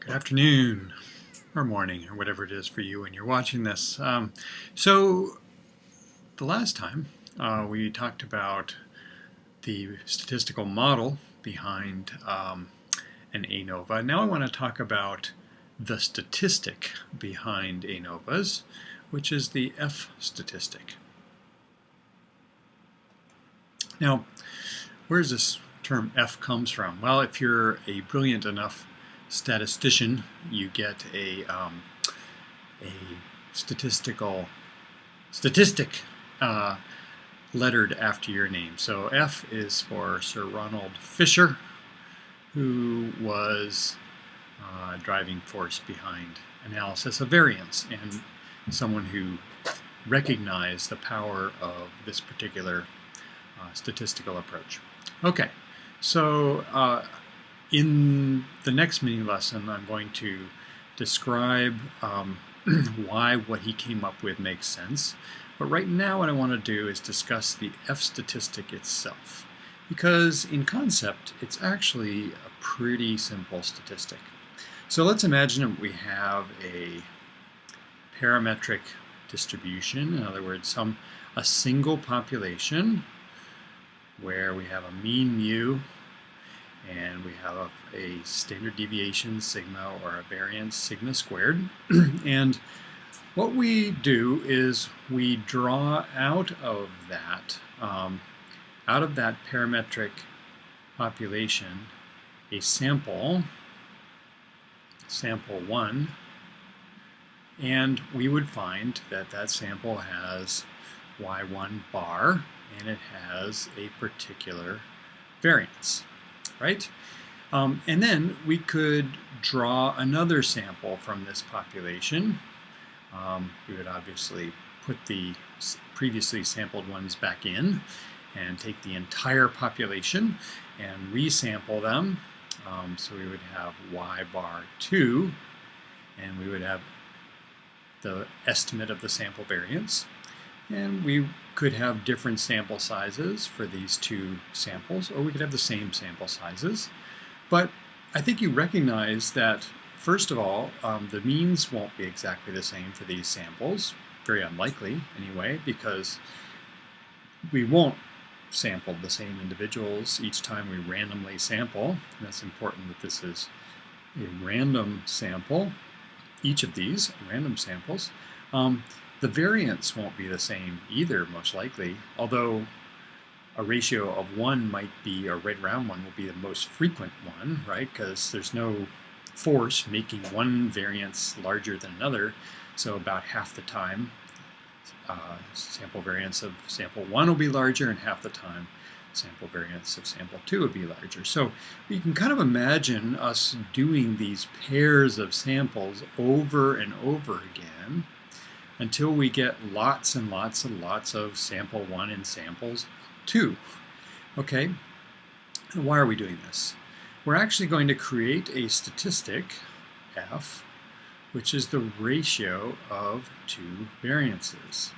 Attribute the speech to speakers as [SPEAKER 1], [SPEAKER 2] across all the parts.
[SPEAKER 1] Good afternoon, or morning, or whatever it is for you when you're watching this. So the last time we talked about the statistical model behind an ANOVA. Now I want to talk about the statistic behind ANOVAs, which is the F statistic. Now, where does this term F comes from? Well, if you're a brilliant enough statistician, you get a statistic lettered after your name. So F is for Sir Ronald Fisher, who was driving force behind analysis of variance and someone who recognized the power of this particular statistical approach. Okay, so in the next mini lesson, I'm going to describe why what he came up with makes sense. But right now what I want to do is discuss the F statistic itself. Because in concept, it's actually a pretty simple statistic. So let's imagine that we have a parametric distribution. In other words, a single population where we have a mean mu and we have a standard deviation sigma or a variance sigma squared. And what we do is we draw out of that parametric population a sample 1, and we would find that that sample has y1 bar and it has a particular variance, right? And then we could draw another sample from this population. We would obviously put the previously sampled ones back in and take the entire population and resample them. So we would have y bar 2, and we would have the estimate of the sample variance. And we could have different sample sizes for these two samples, or we could have the same sample sizes. But I think you recognize that, first of all, the means won't be exactly the same for these samples. Very unlikely, anyway, because we won't sample the same individuals each time we randomly sample. And that's important that this is a random sample, each of these random samples. The variance won't be the same either, most likely, although a ratio of 1 might be, or right around 1 will be the most frequent one, right? Because there's no force making one variance larger than another. So about half the time, sample variance of sample 1 will be larger, and half the time sample variance of sample 2 would be larger. So we can kind of imagine us doing these pairs of samples over and over again until we get lots and lots and lots of sample 1 and samples 2. Okay, and why are we doing this? We're actually going to create a statistic, F, which is the ratio of two variances.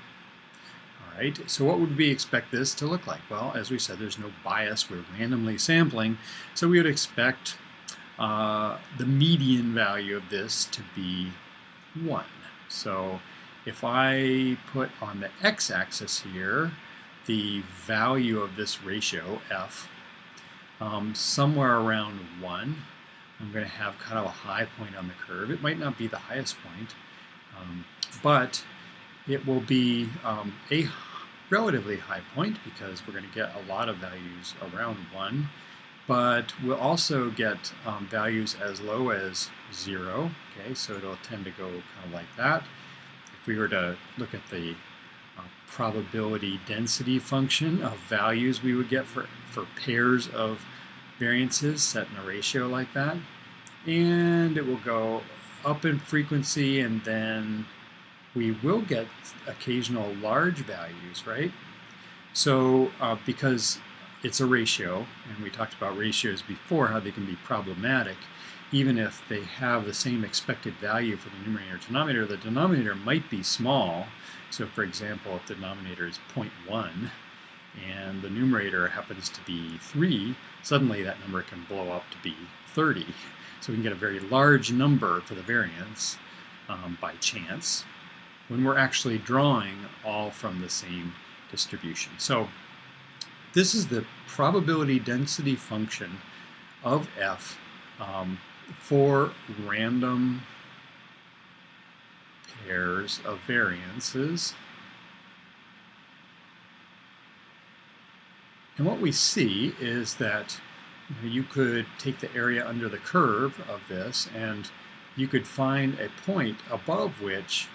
[SPEAKER 1] All right, so what would we expect this to look like? Well, as we said, there's no bias. We're randomly sampling, so we would expect the median value of this to be 1. So if I put on the x-axis here the value of this ratio, F, somewhere around 1, I'm going to have kind of a high point on the curve. It might not be the highest point, but it will be a relatively high point because we're going to get a lot of values around 1, but we'll also get values as low as 0. Okay, so it'll tend to go kind of like that. If we were to look at the probability density function of values we would get for pairs of variances set in a ratio like that, and it will go up in frequency, and then we will get occasional large values, right? So because it's a ratio, and we talked about ratios before, how they can be problematic, even if they have the same expected value for the numerator and denominator, the denominator might be small. So for example, if the denominator is 0.1 and the numerator happens to be 3, suddenly that number can blow up to be 30. So we can get a very large number for the variance by chance when we're actually drawing all from the same distribution. So this is the probability density function of F for random pairs of variances. And what we see is that you could take the area under the curve of this and you could find a point above which,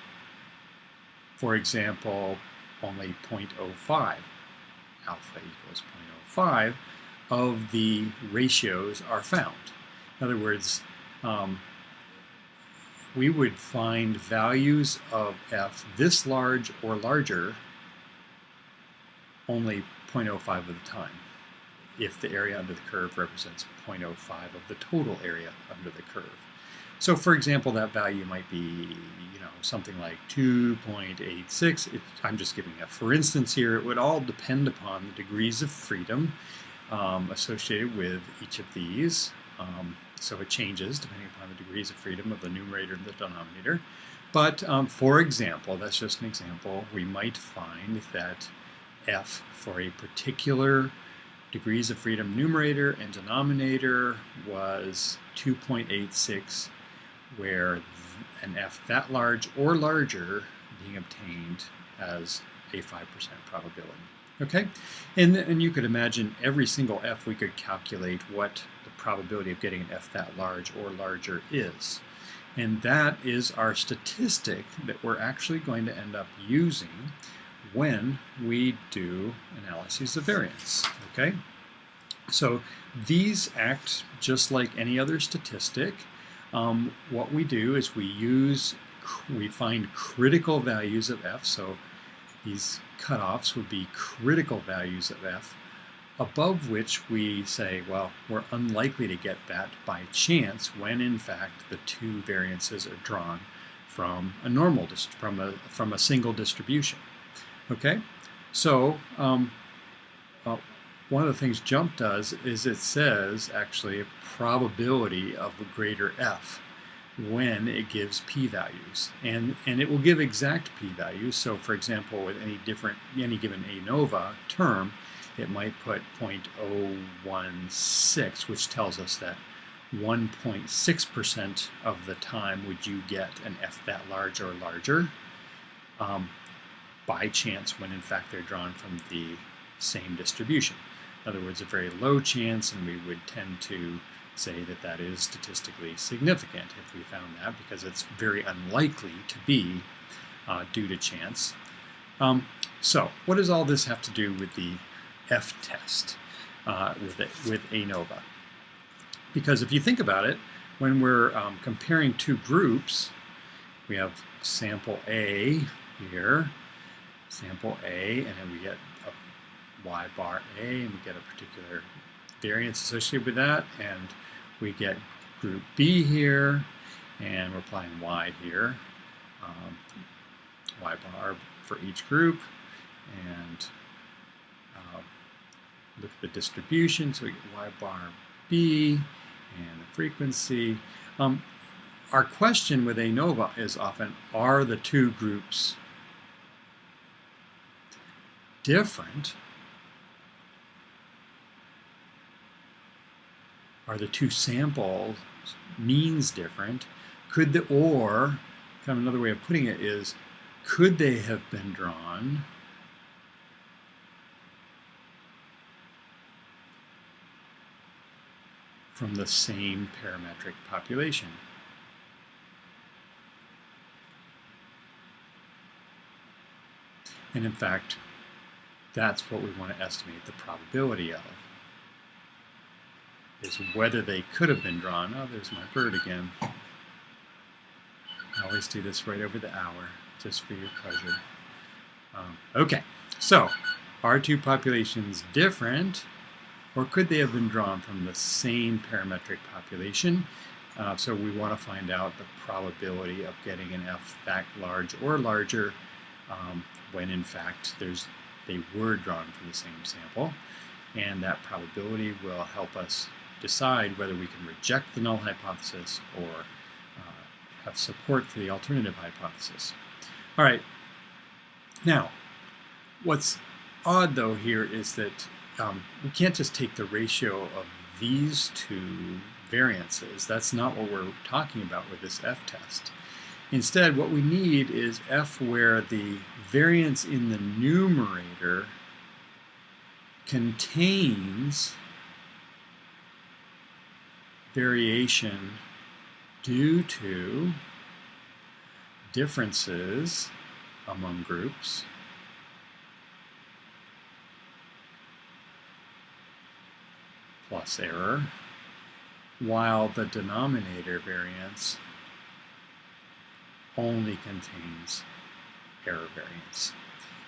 [SPEAKER 1] for example, only 0.05, alpha equals 0.05, of the ratios are found. In other words, we would find values of F this large or larger only 0.05 of the time, if the area under the curve represents 0.05 of the total area under the curve. So for example, that value might be, something like 2.86. I'm just giving a for instance here. It would all depend upon the degrees of freedom associated with each of these. So it changes depending upon the degrees of freedom of the numerator and the denominator. But for example, that's just an example, we might find that F for a particular degrees of freedom numerator and denominator was 2.86, where an F that large or larger being obtained has a 5% probability. Okay, and you could imagine every single F we could calculate what the probability of getting an F that large or larger is. And that is our statistic that we're actually going to end up using when we do analyses of variance. Okay, so these act just like any other statistic. What we do is we find critical values of F, so these cutoffs would be critical values of F, above which we say, well, we're unlikely to get that by chance when in fact the two variances are drawn from a normal, from a single distribution. Okay, so one of the things JUMP does is it says actually a probability of a greater F when it gives p-values, and it will give exact p-values. So for example, with any given ANOVA term, it might put 0.016, which tells us that 1.6% of the time would you get an F that large or larger by chance when in fact they're drawn from the same distribution. In other words, a very low chance, and we would tend to say that that is statistically significant if we found that, because it's very unlikely to be due to chance. So what does all this have to do with the F test with ANOVA? Because if you think about it, when we're comparing two groups, we have sample A here, sample A, and then we get a y bar A, and we get a particular variance associated with that, and we get group B here, and we're applying y here, y bar for each group, and look at the distribution, so we get y bar B and the frequency. Our question with ANOVA is often, are the two groups different? Are the two samples means different? Could the, or, kind of another way of putting it is, could they have been drawn from the same parametric population? And in fact, that's what we want to estimate the probability of, is whether they could have been drawn. Oh, there's my bird again. I always do this right over the hour, just for your pleasure. Okay, so are two populations different, or could they have been drawn from the same parametric population? So we want to find out the probability of getting an F that large or larger when in fact they were drawn from the same sample, and that probability will help us decide whether we can reject the null hypothesis or have support for the alternative hypothesis. All right. Now, what's odd though here is that we can't just take the ratio of these two variances. That's not what we're talking about with this F test. Instead, what we need is F where the variance in the numerator contains variation due to differences among groups plus error, while the denominator variance only contains error variance.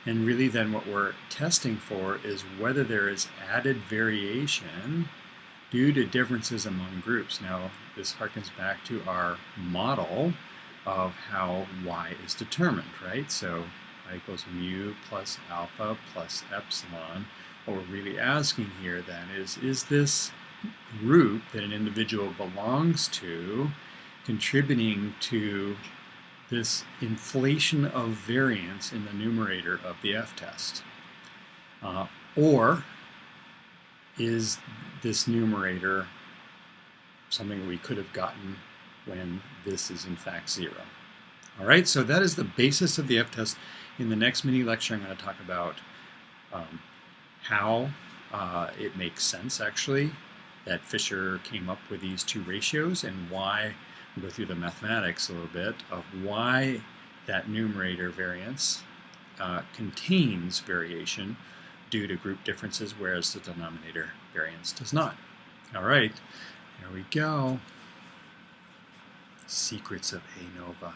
[SPEAKER 1] And really then what we're testing for is whether there is added variation due to differences among groups. Now, this harkens back to our model of how y is determined, right? So y equals mu plus alpha plus epsilon. What we're really asking here then is this group that an individual belongs to contributing to this inflation of variance in the numerator of the F test? Or is this numerator something we could have gotten when this is in fact 0? All right, so that is the basis of the F test. In the next mini lecture, I'm going to talk about how it makes sense, actually, that Fisher came up with these two ratios, and why. We'll go through the mathematics a little bit of why that numerator variance contains variation due to group differences, whereas the denominator variance does not. All right, here we go. Secrets of ANOVA.